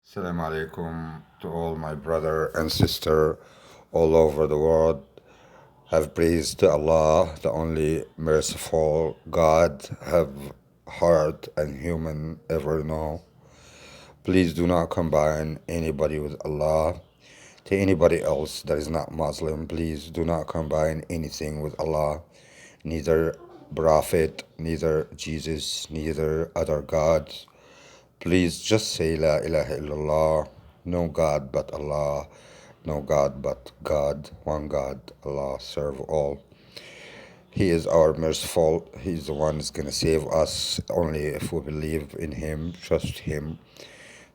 Assalamu alaikum to all my brother and sister all over the world. Have praise to Allah, the only merciful God, have heart and human ever know. Please do not combine anybody with Allah. To anybody else that is not Muslim, please do not combine anything with Allah. Neither Prophet, neither Jesus, neither other gods. Please just say La ilaha illallah. No God but Allah. No God but God. One God. Allah serve all. He is our merciful. He's the one who's gonna save us only if we believe in Him, trust Him.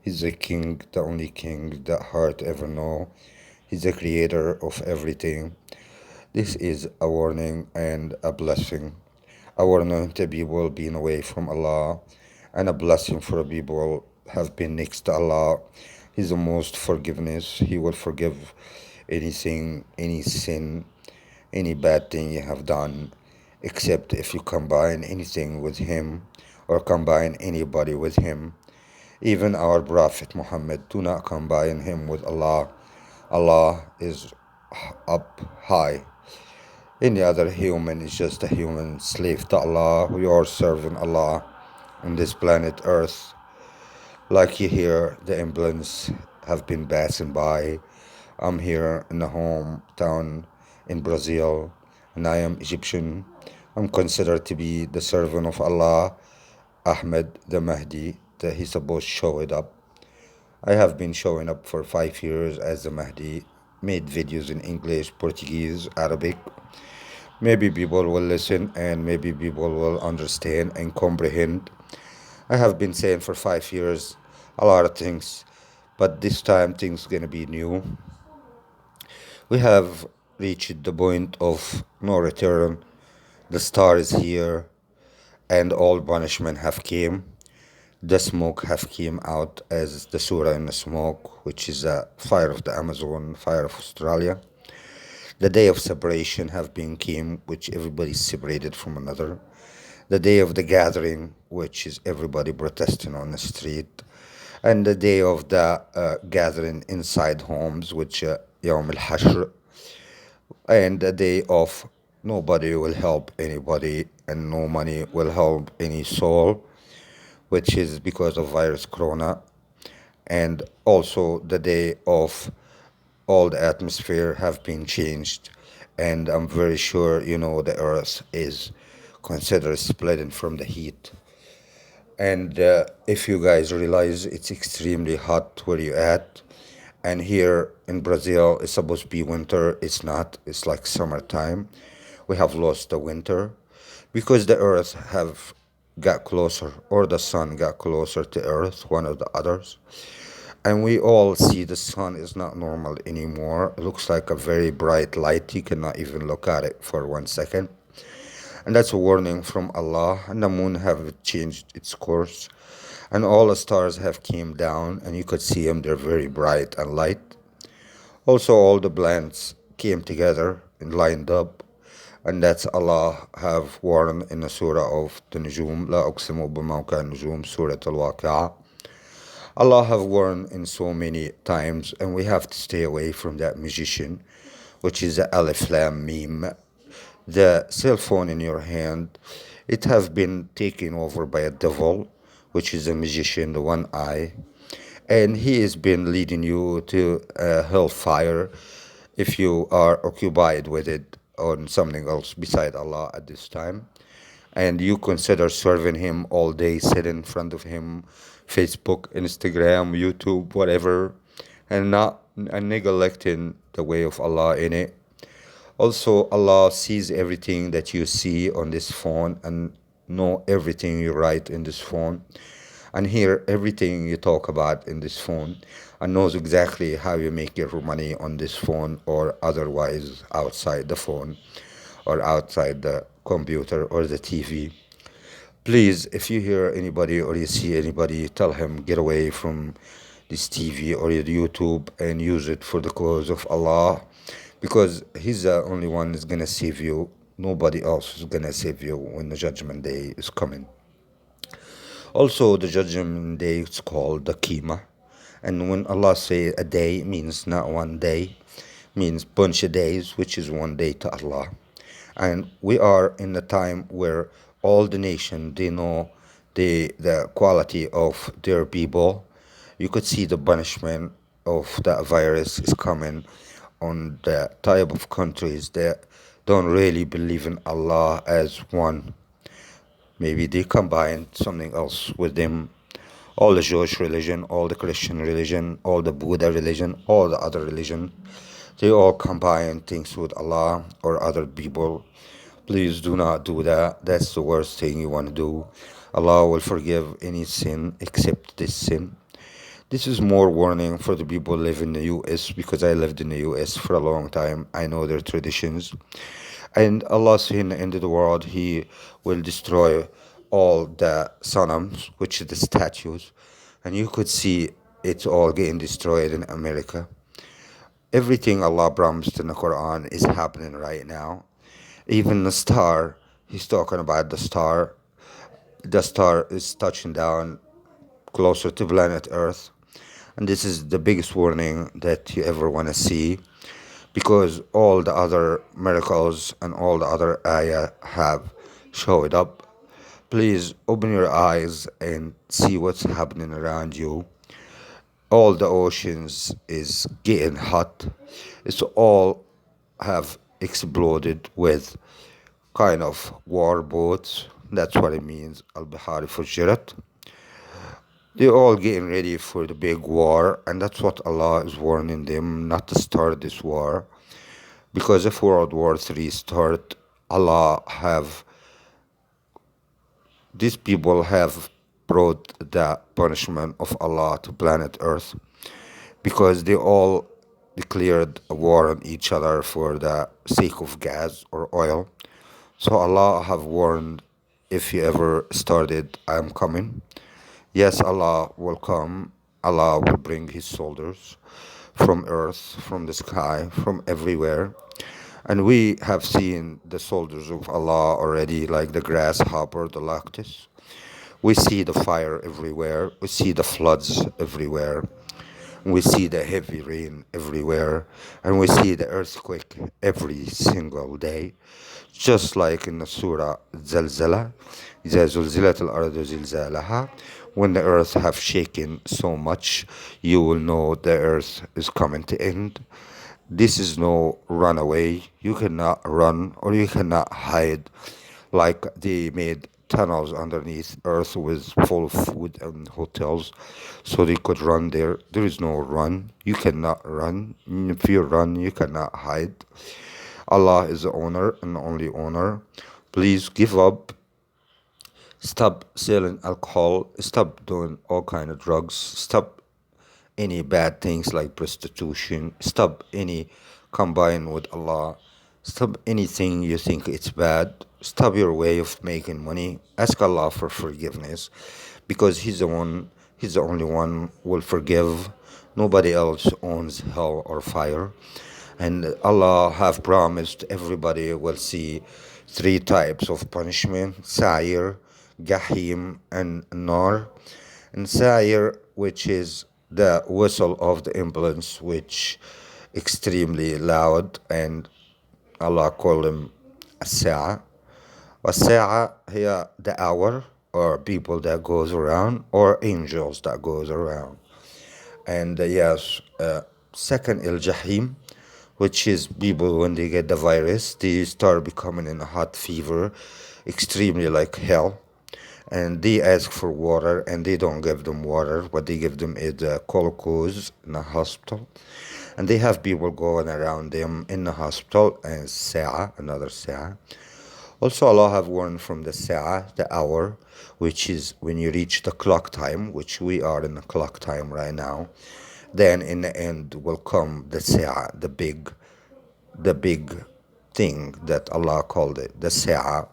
He's the King, the only King that heart ever know. He's the creator of everything. This is a warning and a blessing. A warning to people being away from Allah, and a blessing for people have been next to Allah. He's the most forgiveness. He will forgive anything, any sin, any bad thing you have done, except if you combine anything with Him or combine anybody with Him. Even our Prophet Muhammad, do not combine him with Allah. Allah is up high. Any other human is just a human slave to Allah. We are serving Allah on this planet Earth. Like you hear, the ambulance have been passing by. I'm here in the hometown in Brazil, and I am Egyptian. I'm considered to be the servant of Allah, Ahmed the Mahdi, that he's supposed to show it up. I have been showing up for 5 years as the Mahdi, made videos in English, Portuguese, Arabic. Maybe people will listen and maybe people will understand and comprehend. I have been saying for 5 years a lot of things, but this time things gonna be new. We have reached the point of no return. The star is here, and all punishment have came. The smoke have came out as the surah in the smoke, which is a fire of the Amazon, fire of Australia. The day of separation have been came, which everybody separated from another. The day of the gathering, which is everybody protesting on the street. And the day of the gathering inside homes, which Yawm al-Hashr. And the day of nobody will help anybody and no money will help any soul, which is because of virus corona. And also the day of all the atmosphere have been changed, and I'm very sure you know the earth is considered splitting from the heat. And if you guys realize it's extremely hot where you at, and here in Brazil it's supposed to be winter, it's not, it's like summertime. We have lost the winter because the earth have got closer, or the sun got closer to earth, one of the others. And we all see the sun is not normal anymore. It looks like a very bright light. You cannot even look at it for 1 second. And that's a warning from Allah. And the moon have changed its course. And all the stars have came down, and you could see them. They're very bright and light. Also, all the planets came together and lined up. And that's Allah have warned in the surah of the Nujum. لا أقسم بموقع النجوم, Surah Al-Waqi'ah. Allah have warned in so many times, and we have to stay away from that magician, which is the Alif Lam Mim. The cell phone in your hand, it have been taken over by a devil, which is a magician, the one eye, and he has been leading you to hellfire if you are occupied with it on something else beside Allah at this time, and you consider serving him all day, sit in front of him, Facebook, Instagram, YouTube, whatever, and not and neglecting the way of Allah in it. Also, Allah sees everything that you see on this phone and know everything you write in this phone and hear everything you talk about in this phone and knows exactly how you make your money on this phone or otherwise outside the phone or outside the computer or the TV. Please, if you hear anybody or you see anybody, tell him get away from this TV or your YouTube and use it for the cause of Allah, because He's the only one who's gonna save you. Nobody else is gonna save you when the judgment day is coming. Also, the judgment day is called the Qiyamah, And when Allah say a day means not one day, means bunch of days, which is one day to Allah. And we are in a time where all the nation they know the quality of their people. You could see the punishment of that virus is coming on the type of countries that don't really believe in Allah as one. Maybe they combine something else with them. All the Jewish religion, all the Christian religion, all the Buddha religion, all the other religion, they all combine things with Allah or other people. Please do not do that. That's the worst thing you want to do. Allah will forgive any sin except this sin. This is more warning for the people who live in the US because I lived in the US for a long time. I know their traditions. And Allah said in the end of the world, He will destroy all the sanams, which is the statues. And you could see it's all getting destroyed in America. Everything Allah promised in the Quran is happening right now. Even the star, He's talking about the star. The star is touching down closer to planet Earth. And this is the biggest warning that you ever want to see because all the other miracles and all the other ayah have showed up. Please open your eyes and see what's happening around you. All the oceans is getting hot. It's all have exploded with kind of war boats. That's what it means. Al-Bihari Fujirat. They're all getting ready for the big war, and that's what Allah is warning them not to start this war. Because if World War III start, Allah have these people have brought the punishment of Allah to planet Earth because they all declared a war on each other for the sake of gas or oil. So Allah have warned, if you ever started, I am coming. Yes, Allah will come. Allah will bring His soldiers from earth, from the sky, from everywhere. And we have seen the soldiers of Allah already, like the grasshopper, the locust. We see the fire everywhere. We see the floods everywhere. We see the heavy rain everywhere. And we see the earthquake every single day. Just like in the Surah Zalzala, إذا زلزلت الأرض زلزالها, when the earth have shaken so much, you will know the earth is coming to end. This is no runaway. You cannot run or you cannot hide like they made tunnels underneath earth with full of food and hotels so they could run there. There is no run. You cannot run. If you run, you cannot hide. Allah is the owner and the only owner. Please give up. Stop selling alcohol. Stop doing all kind of drugs. Stop any bad things like prostitution. Stop any combine with Allah. Stop anything you think it's bad. Stop your way of making money. Ask Allah for forgiveness because He's the only one will forgive. Nobody else owns hell or fire. And Allah have promised everybody will see three types of punishment: Sa'ir, Jahim, and Nar. And Sa'ir, which is the whistle of the ambulance, which extremely loud, and Allah called him الساعة. والساعة هي the hour, or people that goes around, or angels that goes around. And yes, second El Jahim, which is people when they get the virus, they start becoming in a hot fever, extremely like hell. And they ask for water, and they don't give them water. What they give them is glucose in the hospital. And they have people going around them in the hospital, and sa'a, another sa'a. Also, Allah have warned from the sa'a, the hour, which is when you reach the clock time, which we are in the clock time right now. Then in the end will come the sa'a, the big thing that Allah called it, the sa'a,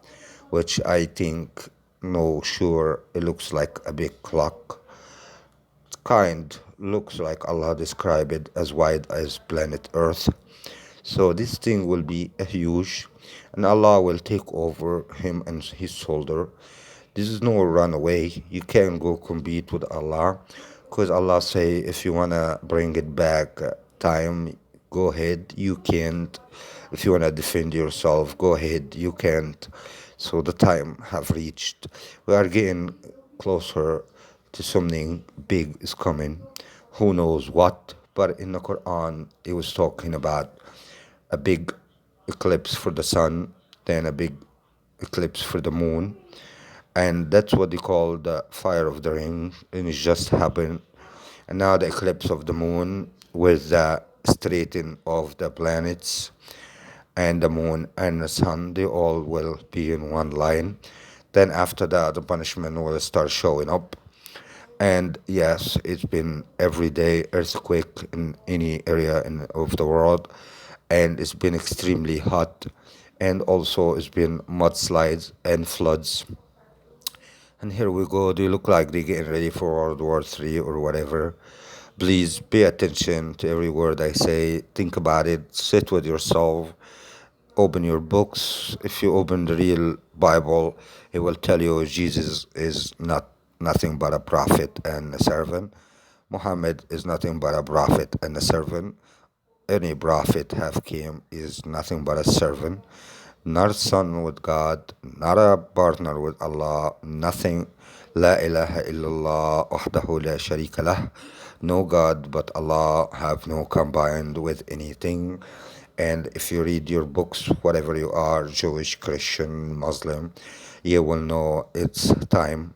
which I think, no, sure, it looks like a big clock. Kind looks like Allah described it as wide as planet Earth. So this thing will be a huge, and Allah will take over him and his soldier. This is no runaway. You can't go compete with Allah. Because Allah say, if you wanna bring it back time, go ahead. You can't. If you wanna defend yourself, go ahead. You can't. So the time have reached. We are getting closer to something big is coming. Who knows what? But in the Quran, it was talking about a big eclipse for the sun, then a big eclipse for the moon, and that's what they call the fire of the ring, and it just happened. And now the eclipse of the moon with the straightening of the planets, and the moon and the sun, they all will be in one line. Then after that, the punishment will start showing up. And yes, it's been every day earthquake in any area of the world, and it's been extremely hot, and also it's been mudslides and floods. And here we go. They look like they're getting ready for World War III or whatever. Please pay attention to every word I say. Think about it. Sit with yourself. Open your books. If you open the real Bible, it will tell you Jesus is nothing but a prophet and a servant. Muhammad is nothing but a prophet and a servant. Any prophet have came is nothing but a servant, not a son with God, not a partner with Allah, nothing. La ilaha illallah wahdahu la sharika lah. No God but Allah, have no combined with anything. And if you read your books, whatever you are, Jewish, Christian, Muslim, you will know it's time.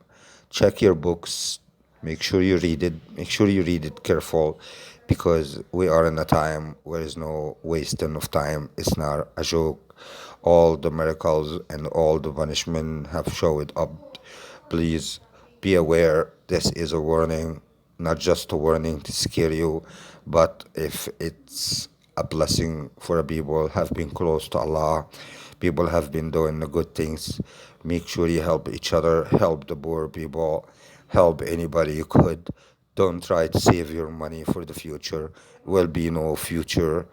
Check your books. Make sure you read it. Make sure you read it careful, because we are in a time where is no wasting of time. It's not a joke. All the miracles and all the punishment have showed up. Please be aware. This is a warning, not just a warning to scare you, but if it's a blessing for a people have been close to Allah, people have been doing the good things. Make sure you help each other, help the poor people, help anybody you could. Don't try to save your money for the future. Will be no future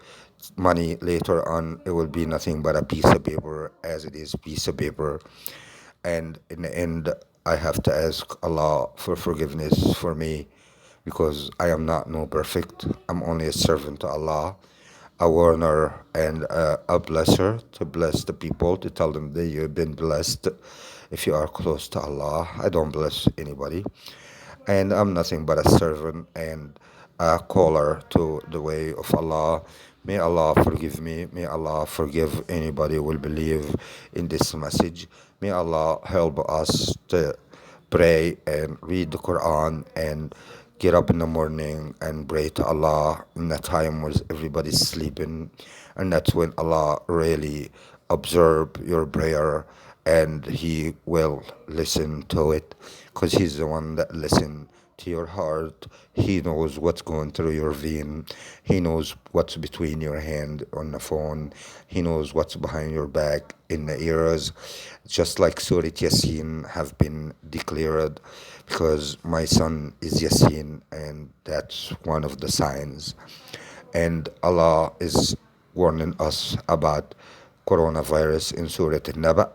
money later on. It will be nothing but a piece of paper, as it is piece of paper. And in the end, I have to ask Allah for forgiveness for me, because I am not no perfect. I'm only a servant to Allah, a warner and a blesser, to bless the people, to tell them that you've been blessed if you are close to Allah. I don't bless anybody, and I'm nothing but a servant and a caller to the way of Allah. May Allah forgive me. May Allah forgive anybody who will believe in this message. May Allah help us to pray and read the Quran and get up in the morning and pray to Allah in a time where everybody's sleeping. And that's when Allah really observe your prayer, and He will listen to it, because He's the one that listens to your heart. He knows what's going through your vein. He knows what's between your hand on the phone. He knows what's behind your back in the ears. Just like Surah Yasin have been declared, because my son is Yasin, and that's one of the signs. And Allah is warning us about coronavirus in Surah An-Naba.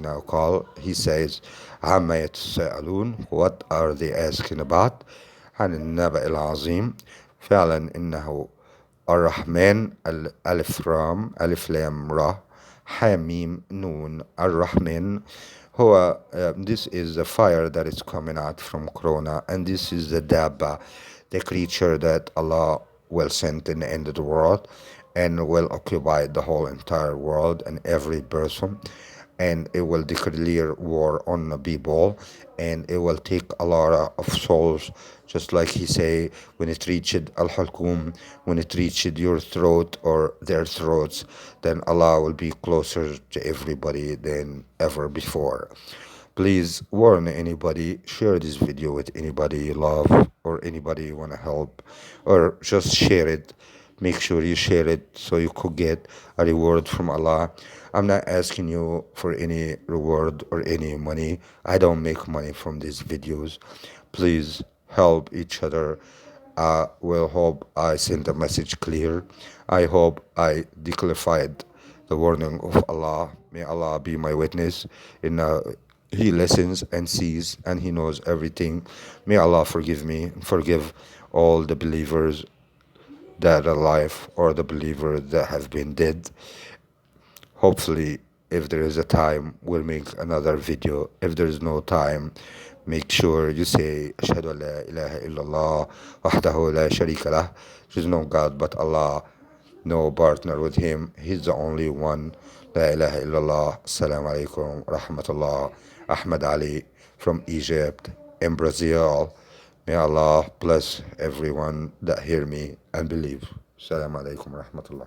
Now call, He says, عَمَّا يَتَسَاءَلُونَ, what are they asking about? عن النبأ العظيم فعلا إنه الرحمن ألف رام ألف لام را حميم نون الرحمن. This is the fire that is coming out from Corona, and this is the Dabba, the creature that Allah will send in the end of the world, and will occupy the whole entire world and every person, and it will declare war on the people, and it will take a lot of souls, just like He say, when it reached al-hulkum, when it reached your throat or their throats, then Allah will be closer to everybody than ever before. Please warn anybody, share this video with anybody you love or anybody you want to help, or just share it. Make sure you share it so you could get a reward from Allah. I'm not asking you for any reward or any money. I don't make money from these videos. Please help each other. I will hope I sent the message clear. I hope I declarified the warning of Allah. May Allah be my witness in He listens and sees and He knows everything. May Allah forgive me, forgive all the believers that are alive or the believers that have been dead. Hopefully, if there is a time, we'll make another video. If there is no time, make sure you say Ashhadu an la ilaha illallah wahdahu la sharika lah. There is no God but Allah, no partner with Him. He's the only one. La ilaha illallah. Assalamu alaikum rahmatullah. Ahmad Ali from Egypt in Brazil. May Allah bless everyone that hear me and believe. Assalamu alaikum rahmatullah.